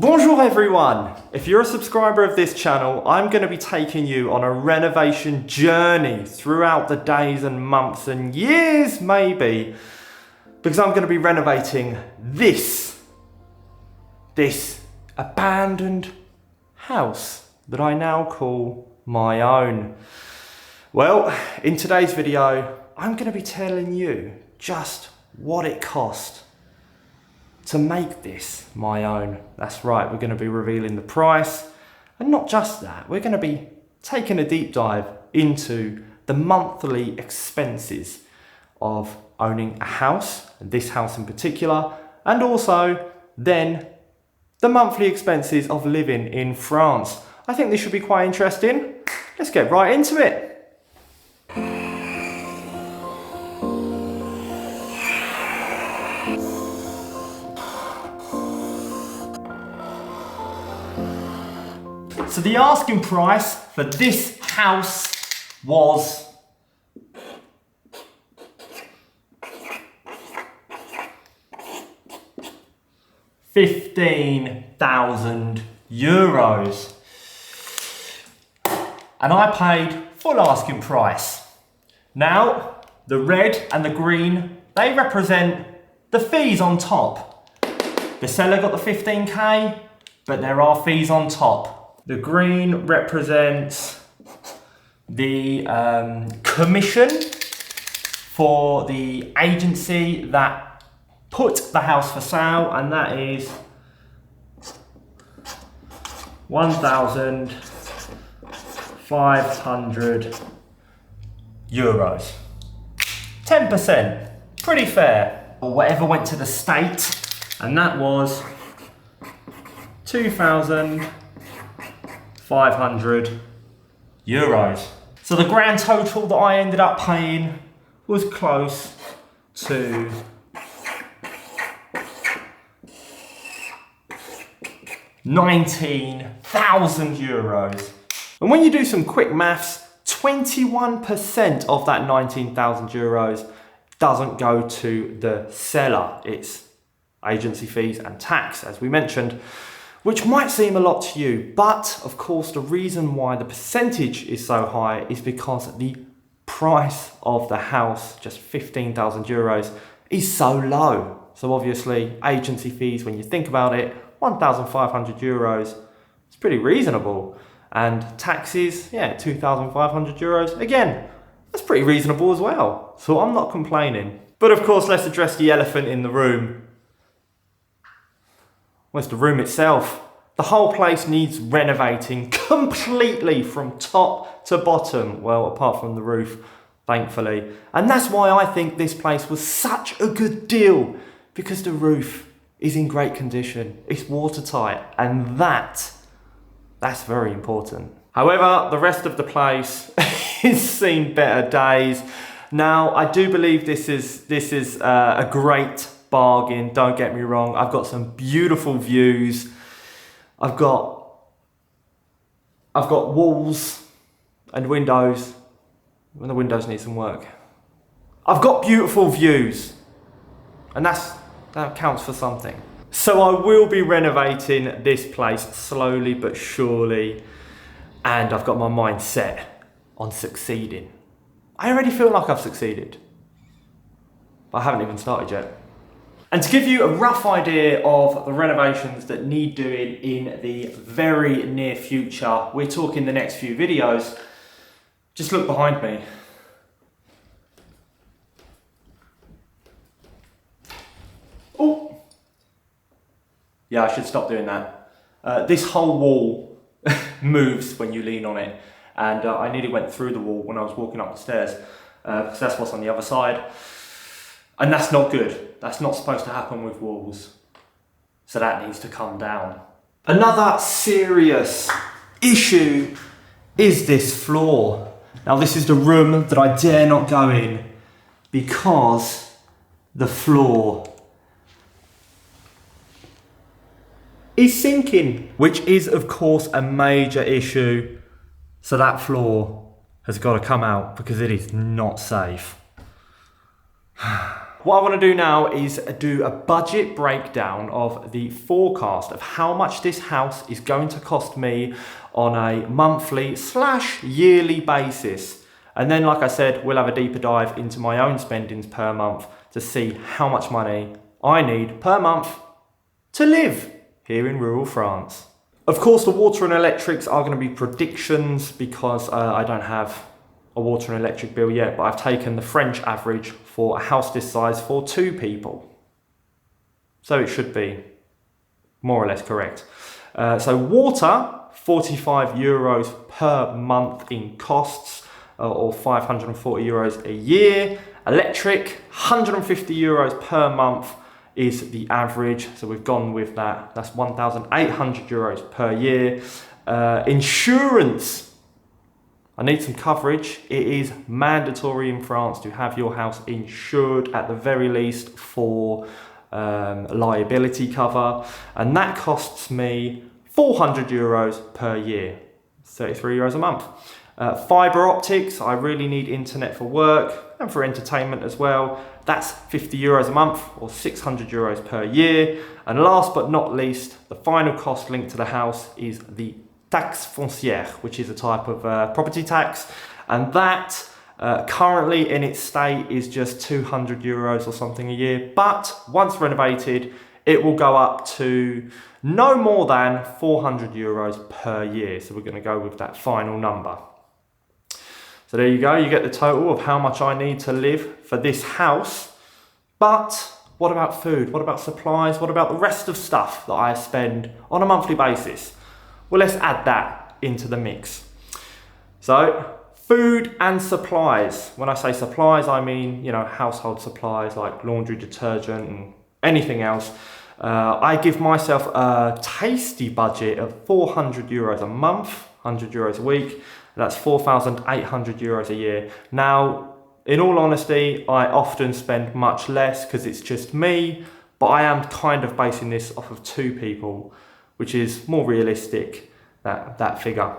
Bonjour everyone! If you're a subscriber of this channel, I'm going to be taking you on a renovation journey throughout the days and months and years maybe, because I'm going to be renovating this abandoned house that I now call my own. Well, in today's video, I'm going to be telling you just what it cost to make this my own. That's right, we're going to be revealing the price, and not just that, we're going to be taking a deep dive into the monthly expenses of owning a house, this house in particular, and also then the monthly expenses of living in France. I think this should be quite interesting. Let's get right into it. So the asking price for this house was €15,000. And I paid full asking price. Now, the red and the green, they represent the fees on top. The seller got the 15K, but there are fees on top. The green represents the commission for the agency that put the house for sale, and that is €1,500. 10%, pretty fair. Or whatever went to the state, and that was €2,500. So the grand total that I ended up paying was close to €19,000. And when you do some quick maths, 21% of that €19,000 doesn't go to the seller. It's agency fees and tax, as we mentioned, which might seem a lot to you, but of course the reason why the percentage is so high is because the price of the house, just €15,000, is so low. So obviously agency fees, when you think about it, €1,500, it's pretty reasonable. And taxes, yeah, €2,500. Again, that's pretty reasonable as well. So I'm not complaining. But of course, let's address the elephant in the room. Where's the room itself? The whole place needs renovating completely from top to bottom. Well, apart from the roof, thankfully. And that's why I think this place was such a good deal, because the roof is in great condition. It's watertight, and that's very important. However, the rest of the place has seen better days. Now, I do believe this is a great bargain, don't get me wrong. I've got some beautiful views. I've got walls and windows, and the windows need some work. I've got beautiful views, and that counts for something. So I will be renovating this place slowly but surely, and I've got my mind set on succeeding. I already feel like I've succeeded, but I haven't even started yet. And to give you a rough idea of the renovations that need doing in the very near future, we're talking the next few videos, just look behind me. Oh, yeah, I should stop doing that. This whole wall moves when you lean on it, and I nearly went through the wall when I was walking up the stairs, because that's what's on the other side. And that's not good. That's not supposed to happen with walls. So that needs to come down. Another serious issue is this floor. Now this is the room that I dare not go in because the floor is sinking, which is of course a major issue. So that floor has got to come out because it is not safe. What I want to do now is do a budget breakdown of the forecast of how much this house is going to cost me on a monthly/yearly basis. And then, like I said, we'll have a deeper dive into my own spendings per month to see how much money I need per month to live here in rural France. Of course, the water and electrics are going to be predictions because I don't have a water and electric bill yet, but I've taken the French average for a house this size for 2 people. So it should be more or less correct. So water, 45 euros per month in costs, or 540 euros a year. Electric, 150 euros per month is the average. So we've gone with that. That's 1,800 euros per year. Insurance, I need some coverage. It is mandatory in France to have your house insured at the very least for liability cover. And that costs me 400 euros per year, 33 euros a month. Fiber optics, I really need internet for work and for entertainment as well. That's 50 euros a month or 600 euros per year. And last but not least, the final cost linked to the house is the taxe foncière, which is a type of property tax. And that currently in its state is just 200 euros or something a year. But once renovated, it will go up to no more than 400 euros per year. So we're going to go with that final number. So there you go, you get the total of how much I need to live for this house. But what about food? What about supplies? What about the rest of stuff that I spend on a monthly basis? Well, let's add that into the mix. So food and supplies. When I say supplies, I mean, household supplies like laundry, detergent and anything else. I give myself a tasty budget of 400 euros a month, 100 euros a week. That's 4,800 euros a year. Now, in all honesty, I often spend much less because it's just me, but I am kind of basing this off of 2 people, which is more realistic, that figure.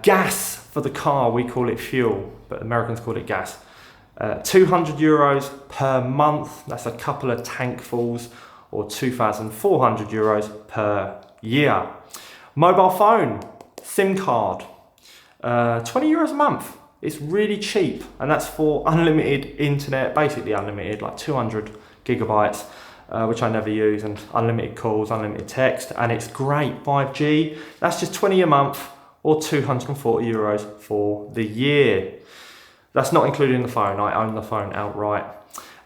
Gas for the car, we call it fuel, but Americans call it gas. 200 euros per month, that's a couple of tankfuls, or 2,400 euros per year. Mobile phone, SIM card, 20 euros a month. It's really cheap, and that's for unlimited internet, basically unlimited, like 200 gigabytes, which I never use, and unlimited calls, unlimited text, and it's great. 5G, that's just 20 a month, or 240 euros for the year. That's not including the phone. I own the phone outright.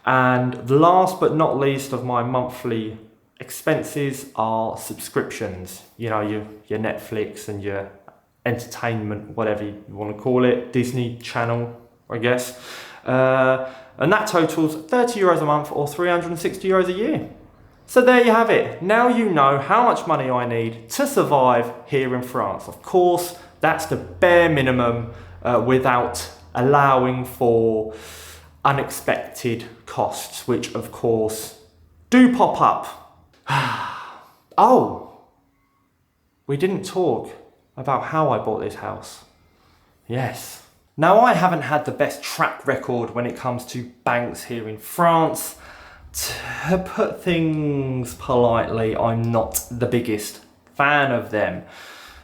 And last but not least of my monthly expenses are subscriptions. Your Netflix and your entertainment, whatever you want to call it, Disney Channel, I guess. And that totals 30 euros a month or 360 euros a year. So there you have it. Now you know how much money I need to survive here in France. Of course, that's the bare minimum without allowing for unexpected costs, which of course do pop up. Oh, we didn't talk about how I bought this house. Yes. Now, I haven't had the best track record when it comes to banks here in France. To put things politely, I'm not the biggest fan of them.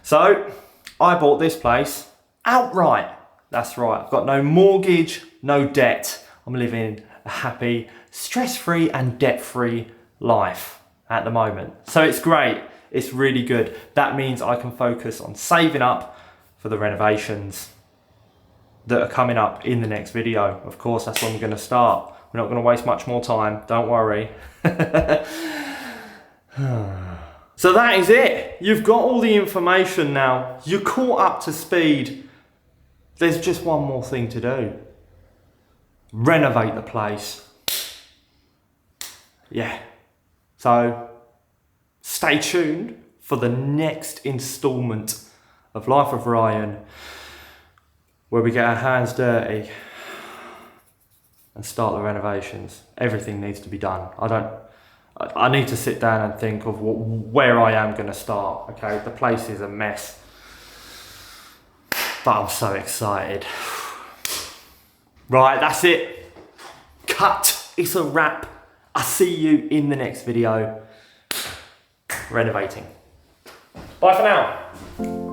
So I bought this place outright. That's right, I've got no mortgage, no debt. I'm living a happy, stress-free and debt-free life at the moment. So it's great, it's really good. That means I can focus on saving up for the renovations that are coming up in the next video. Of course, that's when we're gonna start. We're not gonna waste much more time, don't worry. So that is it. You've got all the information now. You're caught up to speed. There's just one more thing to do. Renovate the place. Yeah. So stay tuned for the next installment of Life of Ryan, where we get our hands dirty and start the renovations. Everything needs to be done. I need to sit down and think of where I am going to start. Okay, the place is a mess, but I'm so excited. Right, that's it. Cut. it's a wrap. I'll see you in the next video. Renovating. Bye for now.